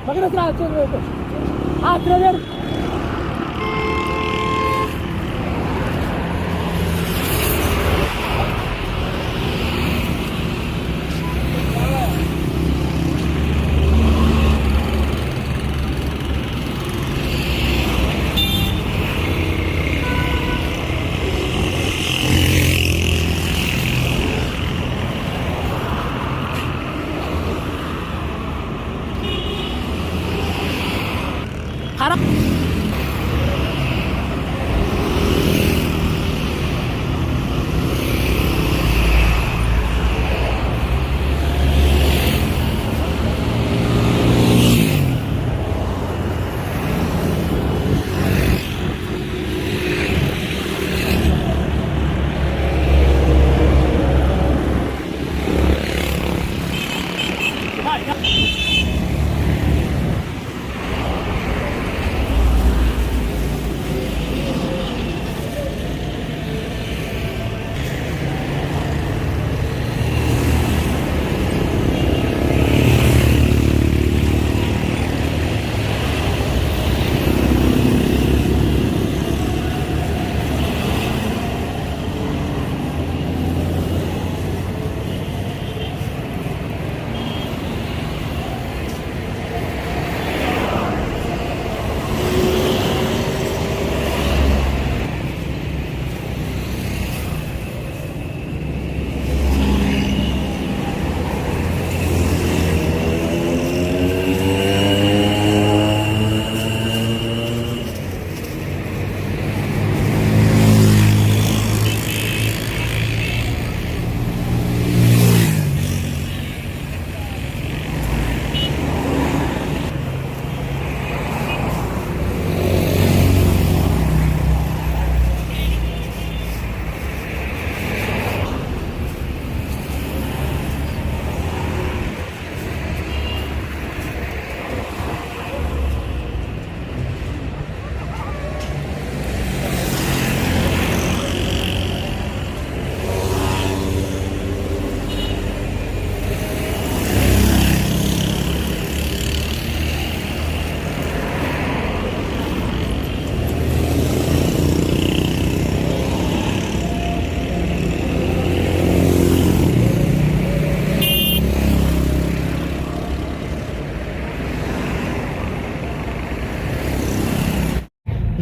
Maganda sa atin ito. Brother. Harap.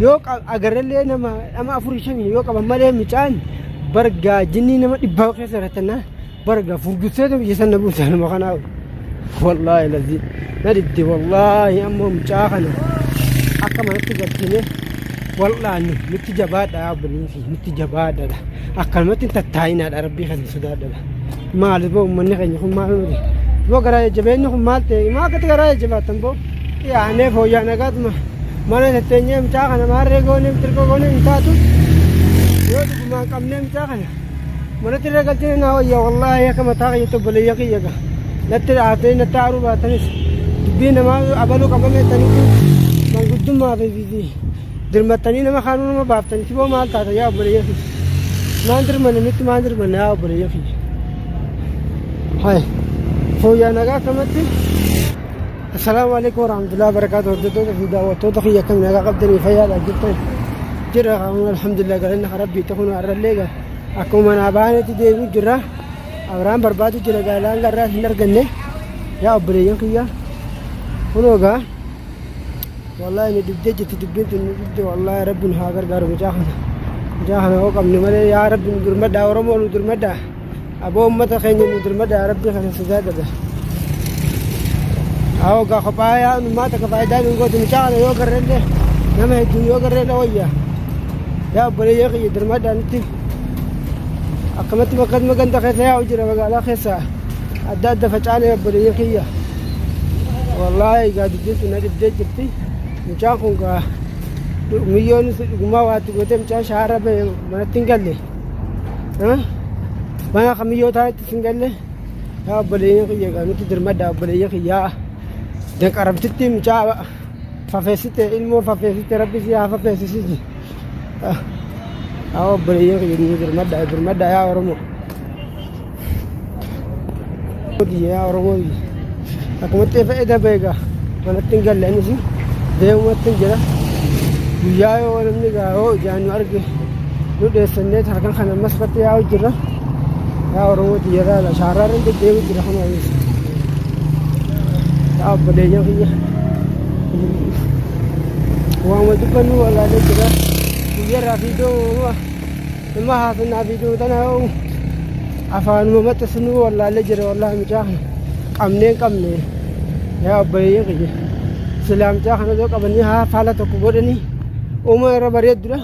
Yoo agarrellee nama afurii shanii yoo qaban malee mucaan barga jinni nama dhibbaa keessa rattannaa barga furgussee biyya sana buusaa nama kanaa wallaahi lazii na didde wallaahi ammoo mucaa kana akka manatti galchine wallaahi nutti jabaadha yaabanii nutti jabaadha akkanumatti tattaayinaadha rabbii kan sodaadha maaliif boo uummanni keenya kun maal nuti boo garaa jajjabeenyi kun maal ta'e maa akkatti garaa jajjabaatan boo yaanee fooyyaan agaatuma mana tetteenyee mucaa kana maarree goonee tirqoo goonee hin taatu yoo dhugumaan qabnee mucaa kana manatti irra galchine naa wayyaa wallaahi akka mataa kiyya obboleeyya kiyya ga natti dhaatanii natti haaruu baatanis dubbii namaa abaluu qabameetanii manguddummaa fi dirmattanii nama kaanuu nama baaftanii tiboo maal taata yaa obboleeyya kiyya maan dirmanne nutti maan dirmanne yaa obboleeyya kiyya hay fooyyaa nagaa akkamatti السلام عليكم ورحمة الله وبركاته وردتونا في دعوتونا خي كم نجا قبضني فيا جدا جرا الحمد لله قال إن ربي تكون على الليجا أكون من أبانة تديني جرا أبرام بربادو جرا قال أنا جرا نرجعني يا أبريان خيا هنوجا والله إني دبدي جت دبدي دبدي والله ربي نهاجر قارو مجاهنا مجاهنا هو كم نمرة يا ربي ندرمدا ورمو ندرمدا أبو أمة خيني ندرمدا يا ربي خلنا سجادة أو كخبايا ما تكفايدا نقول تمشي يو كرنده نما يدون يو كرنده ويا يا بريء يا درما دانتي أكملت مكان مكان تخسى أو جرا مقالة خسى أداد دفعنا يا بريء يا والله قاعد جيت ونادي بديت جبتي مشاكم كا مليون ما واتي قلت مشان شهر به ما تنقل لي ها ما خميو تاي تنقل لي يا بريء يا كانوا تدرما دا بريء يا dan karabtitti mucaa fafeessite ilmoo fafeessite rabbi si haa fafeessisisi haa obboleeyyan kiyya birmaddaa yaa oromoo yaa oromoo akkumatti fayyada beekaa manatti hin galle innis deemumatti hin jira guyyaa yoo namni gaa'oo ijaan nu arge nu dheessannee harkan kan ammas fatte yaa'u jirra yaa oromooti yeroo shaararran deddeebi'u jira kana ayeessa yaa obboleeyyan kiyya waama dubbannu wallaalee jira guyyarraa fiidoo nama haasannaa fiidoo tana afaanuma maxxasnu wallaalee jira wallaahi mucaa kana qabne yaa obboleeyyan kiyya silaa mucaa kana yoo qabanii haala tokko godhanii uuma irra bareeddudha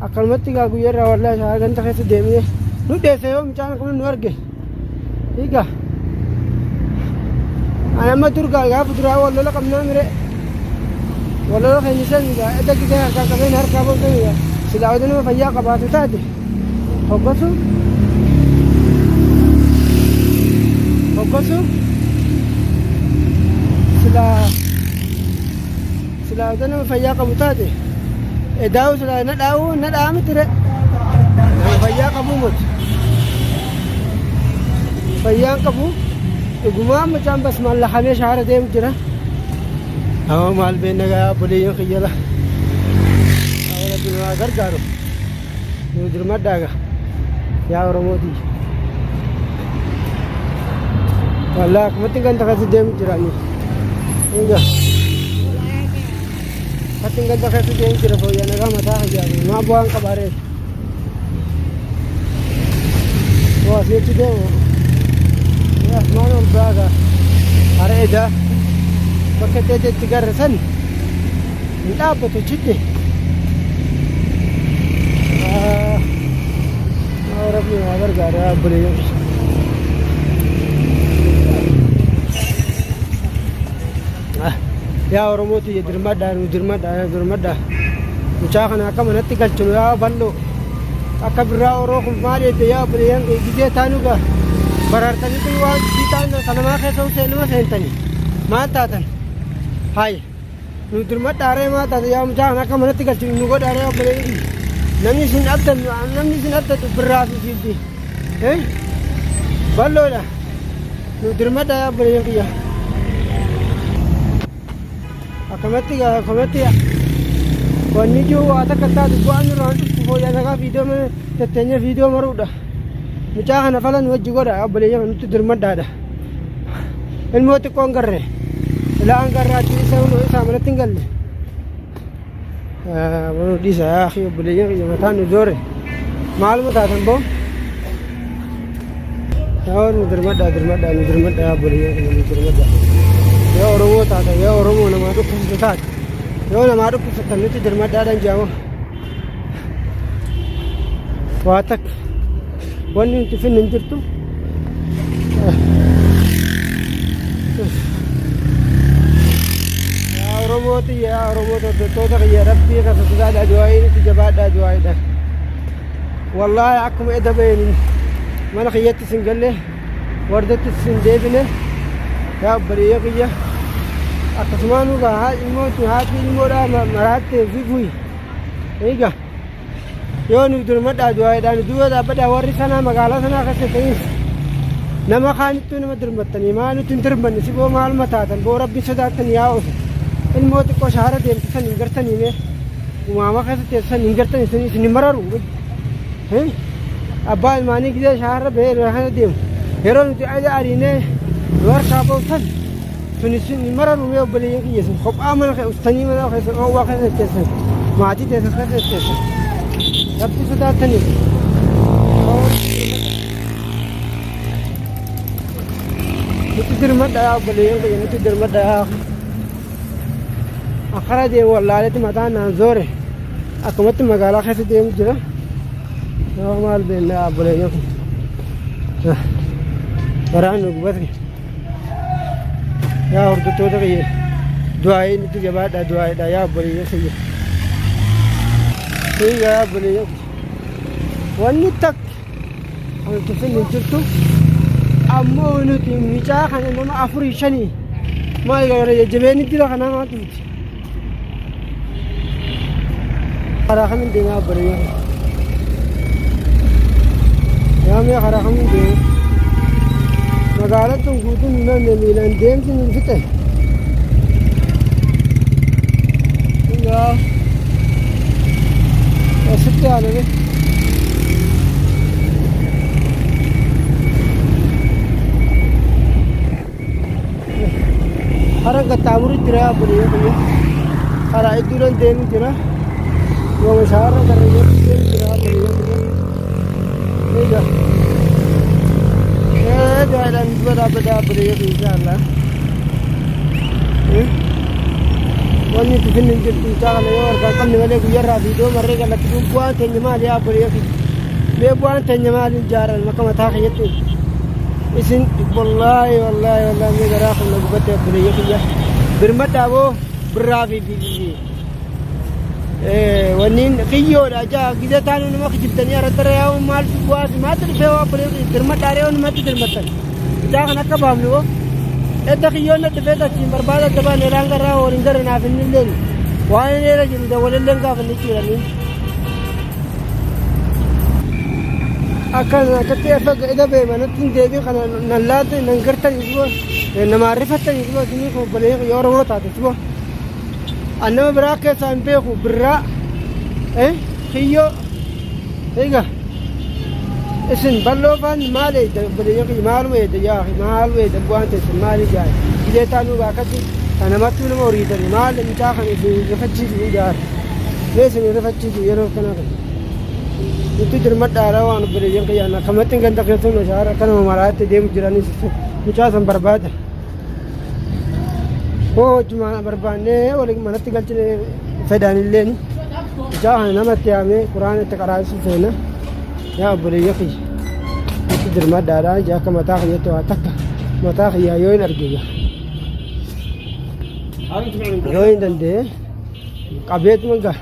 akkanumatti gaa guyyarraa wallaahi shaara ganta keessa deemnee nu dheesse yoo mucaan kun nu arge hiika ani amma durgaa gaafa duraa wallola qabnaa mire wallola keenya san edda gisee harkaa qabeen harkaa booltan silaa oduu nama fayyaa qabaatu taate hoggosu silaa oduu nama fayyaa qabu taate edaawu silaa nadhaawu mitire nama fayyaa qabu moti fayyaan qabu dhugumaan mucaan bas mallakamee shaara deemu jira amma maal been nagaa obboleeyyan kiyyala rabbi nu haa gargaaru nu dirmadhaaga yaa oromooti wallaahi akkumatti ganta keessa deemu jiraani egaa akkumatti ganta keessa deemu jira fooyyaa nagaa mataa hajaabe maa bu'aan qabaaree waa asitti deemu asmaan ol baaga hareeda bakka itti garre san hin dhaabbatu chitti rabbi haa gargaaru yaa obboleeyyan yaa oromooti dirmadhaa mucaa kana akka manatti galchinu yaa bal'oo akka birraa oroo kun maal edde yaa obboleeyyan gisee taanugaa barartanii kun waan bitaan kanamaa keessa seenuma seentanii maal taatan haaya nu dirmadhaaree maal taate yaa mucaa kana akka manatti galchinu nu godhaaree obboleeyyan namni isin abdatu birraa fi fiildi bal'oodha nu dirmadhaa yaa obboleeyyan kiyya akkamatti wanni jiru waa takka taatu bu'aan nurraan dhuftu fooyyaa nagaa fiidoo tetteenya fiidoo maruudha mucaa kana falan wajji godha obboleeyyan nutti dirmadhaadha ilmoo xiqqoon garre ilaan garraatti isaa manatti hin galle wanu dhiisa yaa akhi obboleeyyan kiyya mataan nu zoore maaluma taatan boo yaa nu dirmadhaa obboleeyyan kiyya nu dirmadhaa yaa oromoo taata yaa oromoo namaa dhukkubsatu taate yoo namaa dhukkubsatan nutti dirmadhaadhaan jaama waa takka wanni nuti finna hin jirtu yaa oromoo hordoftoota kiyya rabbii kasasuudhaadhaa du'aayii nuti jabaadhaa du'aayiidha wallaahi akkuma edda beeyni mana kiyyatti isin galle wardatti isin deebine yaa obboleeyyan kiyya akkasumaan nugaa haati ilmoodhaa maraattee fi fuyi eega yoo nu dirmadhaa du'aayiidhaan du'a dhaabbadhaa warri sanaa magaalaa sanaa keessatti nama kaanittuu nama dirmattanii maa nuti hin dirmanne si boo maal mataatan boo rabbi sodaattan yaa osu ilmoo xiqqoo shaara deemtu san hin gartanii mee umaama keessatti san hin gartanii san isin hin mararu abbaa ilmaanii gisee shaara bahee kana deemu yeroo nuti ariinee nu harkaa bootan sun isin hin mararu mee obboleeyyan kiyya sun kophaa mana ustanii mana keessa dhoowwaa keessa teessan maatii teessan keessa teessan rabbi sodaatanii nuti dirmadhaa obboleeyyan kiyya nuti dirmadhaa akkara deemu wallaaletti mataan naan zoore akkumatti magaalaa keessa deemu jira yoo maal beennaa obboleeyyan kun baraan nu gubate yaa hordoftoota kiyya du'aayii nuti jabaadhaa du'aayiidha yaa obboleeyyan kiyya hinga yaa obboleeyyan wanni takka wanti finni jirtu ammoo nuti mucaa kana nama 4-5 maal gara jajjabeenni jira kana maatu miti karaa kamiin deemaa obboleeyyan yaa mee karaa kamiin deemaa magaalaan tun guutuun namni miilaan deemsi hin fixe ست على ده حركة تعمر الجرا بريء كله حرا يدورن دين الجرا يوم شهر كريه الجرا بريء كله إذا هذا على نسبة بدأ بريء إن شاء الله واني تفنن جد تاغل يور كان نغلي يرا فيديو مرة قال لك بوان تنجمال يا بريء ليه بوان تنجمال الجار المكان تاخيته اسن والله والله والله مي غراخ نغبت بريء يا برمت ابو برافي في ونين خيو راجا كده تانو ما خجبتني ار ترى مال بواس ما تلفوا بريء برمت اريون ما تدرمت جاك نكبام لو إذا خيونا تفيدا كي بربادة تبا نيرانغا راو ورنجر نافن الليل وانا نيرا جمدا وللنغا فنكيراني أكان كتير فق إذا بيمانة تندي خنا نلات ننكرت يسوع نمارفة يسوع تني كم بليه يورو تاتي يسوع أنا براك سامبيه برا خيو هيجا اسن بلوفان مالي بليه مالوي ديا مالوي دبوان تسن مالي جاي إذا تانو باكتي أنا ما تقول موريد مال نجاخني في رفتشي في جار ليش رفتشي في يروح كنا itu dermat darah wan beri yang kaya nak kami tinggal tak kerja tu nasihat kan memarat dia menjalani macam sambar bad. Oh cuma berbanding orang mana tinggal cile fedani len. Jangan nama tiamnya Quran itu karas sana. Ya beri yang kaya itu dermat darah jah kami tak kerja tu atak mata kaya yoin argiya. Yoin dan deh kabet mangga.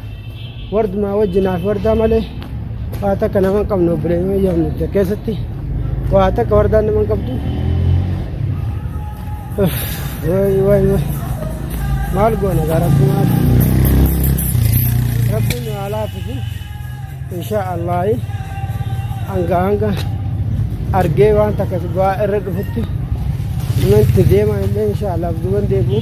Word mawaj jenaf word amale. Wata kana man kam no bre me yam ne kesati wata kawardan man kam tu wai mal go na garatu ma rabbuna ala fi insha Allah anga arge wan takasba erdu futti men tedema insha Allah duwan debu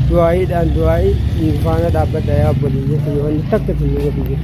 duai dan duai ni fana dapat daya boli ni wani takati ni bi